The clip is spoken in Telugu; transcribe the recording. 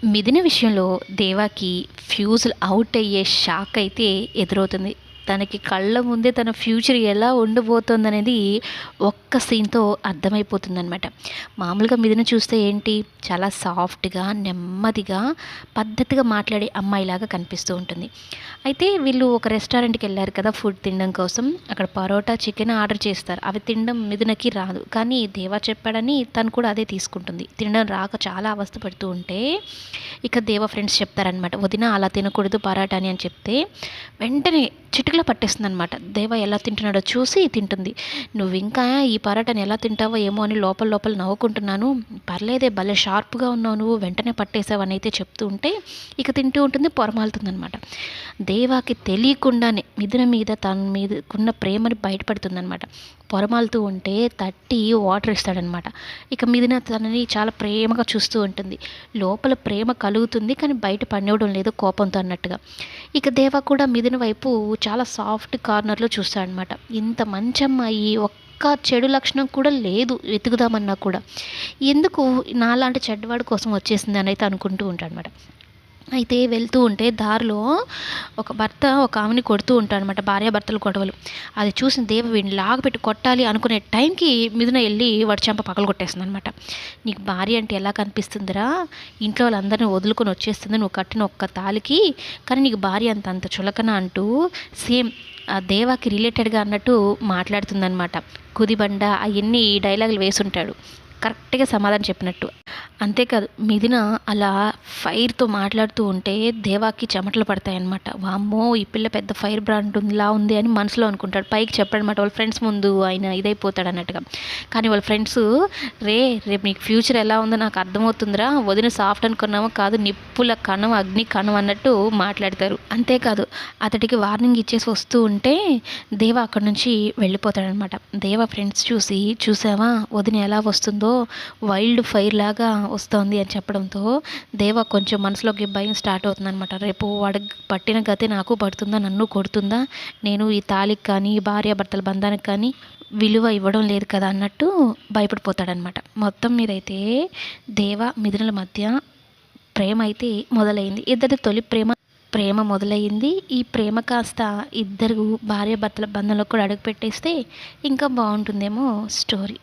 మిథున విషయంలో దేవాకి ఫ్యూజులు అవుట్ అయ్యే షాక్ అయితే ఎదురవుతుంది. తనకి కళ్ళ ముందే తన ఫ్యూచర్ ఎలా ఉండబోతోందనేది ఒక్క సీన్‌తో అర్థమైపోతుందనమాట. మామూలుగా మిథున చూస్తే ఏంటి, చాలా సాఫ్ట్‌గా, నెమ్మదిగా, పద్ధతిగా మాట్లాడే అమ్మాయిలాగా కనిపిస్తూ ఉంటుంది. అయితే వీళ్ళు ఒక రెస్టారెంట్‌కెళ్లారు కదా! ఫుడ్ తినడం కోసం. అక్కడ పరోటా, చికెన్ ఆర్డర్ చేస్తారు. అవి తినడం మిథునకి రాదు. కానీ దేవా చెప్పాడని తను కూడా అదే తీసుకుంటుంది. తినడం రాక చాలా అవస్థ పడుతూ ఉంటే, ఇక దేవా ఫ్రెండ్స్ చెప్తారనమాట. "వదిన అలా తినకూడదు పరాటాని" అని చెప్తే, వెంటనే చిటికలో పట్టేస్తుందనమాట. దేవా ఎలా తింటున్నాడో చూసి తింటుంది. "నువ్వింకా ఈ పరాటాని ఎలా తింటావో ఏమో అని లోపల లోపల నవ్వుకుంటున్నాను. పర్లేదే భలే షార్ప్‌గా ఉన్నావు నువ్వు, వెంటనే పట్టేసావు" అని అయితే చెప్తూ ఉంటే, ఇక తింటూ ఉంటుంది, పొరమాలుతుందనమాట. దేవాకి తెలియకుండానే మిథున మీద తన మీదకున్న ప్రేమని బయటపడుతుందనమాట. పొరమాలుతూ ఉంటే తట్టి వాటర్ ఇస్తాడనమాట. ఇక మిథున తనని చాలా ప్రేమగా చూస్తూ ఉంటుంది. లోపల ప్రేమ కలుగుతుంది, కానీ బయట పడినివ్వడం లేదు కోపంతో అన్నట్టుగా. ఇక దేవ కూడా మిథున వైపు చాలా సాఫ్ట్ కార్నర్‌లో చూస్తాడనమాట. ఇంత మంచి అమ్మాయి ఒక్క చెడు లక్షణం కూడా లేదు వెతుకుదామన్నా కూడా. ఎందుకు నాలాంటి చెడ్డవాడి కోసం వచ్చేసింది అని అయితే అనుకుంటూ ఉంటాడనమాట. అయితే వెళ్తూ ఉంటే దారిలో ఒక భర్త ఒక ఆమెని కొడుతూ ఉంటాడనమాట. భార్యాభర్తల గొడవలు. అది చూసిన దేవ వీడిని లాగపెట్టి కొట్టాలి అనుకునే టైంకి మిథున ఎళ్ళి వాడి చెంప పగలగొట్టేస్తుందనమాట. "నీకు భార్య అంటే ఎలా కనిపిస్తుందిరా? ఇంట్లో వాళ్ళందరిని వదులుకొని వచ్చేస్తుంది నువ్వు కట్టిన ఒక్క తాళికి. కానీ నీకు భార్య అంత చులకన" అంటూ సేమ్ ఆ దేవాకి రిలేటెడ్‌గా అన్నట్టు మాట్లాడుతుందనమాట. కుదిబండ అయన్నీ డైలాగులు వేసుంటాడు. కరెక్ట్‌గా సమాధానం చెప్పినట్టు. అంతేకాదు మిథున అలా ఫైర్‌తో మాట్లాడుతూ ఉంటే దేవాకి చెమటలు పడతాయన్నమాట. వామ్మో! ఈ పిల్ల పెద్ద ఫైర్ బ్రాండ్ లా ఉంది అని మనసులో అనుకుంటాడు. పైకి చెప్పడనమాట వాళ్ళ ఫ్రెండ్స్ ముందు ఆయన ఇదైపోతాడు అన్నట్టుగా. కానీ వాళ్ళ ఫ్రెండ్స్ రేపు నీకు ఫ్యూచర్ ఎలా ఉందో నాకు అర్థమవుతుందిరా. వదిన సాఫ్ట్ అనుకున్నామో కాదు నిప్పుల కణం, అగ్ని కణం అన్నట్టు మాట్లాడతారు. అంతేకాదు అతడికి వార్నింగ్ ఇచ్చేసి వస్తూ ఉంటే దేవ అక్కడి నుంచి వెళ్ళిపోతాడనమాట. దేవ ఫ్రెండ్స్ చూసి "చూసావా వదిన ఎలా వస్తుందో వైల్డ్ ఫైర్ లాగా వస్తోంది" అని చెప్పడంతో దేవ కొంచెం మనసులోకి భయం స్టార్ట్ అవుతుందనమాట. రేపు వాడికి పట్టిన గతి నాకు పడుతుందా, నన్ను కొడుతుందా, నేను ఈ తాళికి కానీ ఈ భార్యాభర్తల బంధానికి కానీ విలువ ఇవ్వడం లేదు కదా అన్నట్టు భయపడిపోతాడనమాట. మొత్తం మీదైతే దేవ మిథునల మధ్య ప్రేమ అయితే మొదలైంది. ఇద్దరి తొలి ప్రేమ మొదలయ్యింది. ఈ ప్రేమ కాస్త ఇద్దరు భార్యాభర్తల బంధంలో కూడా అడుగుపెట్టేస్తే ఇంకా బాగుంటుందేమో స్టోరీ.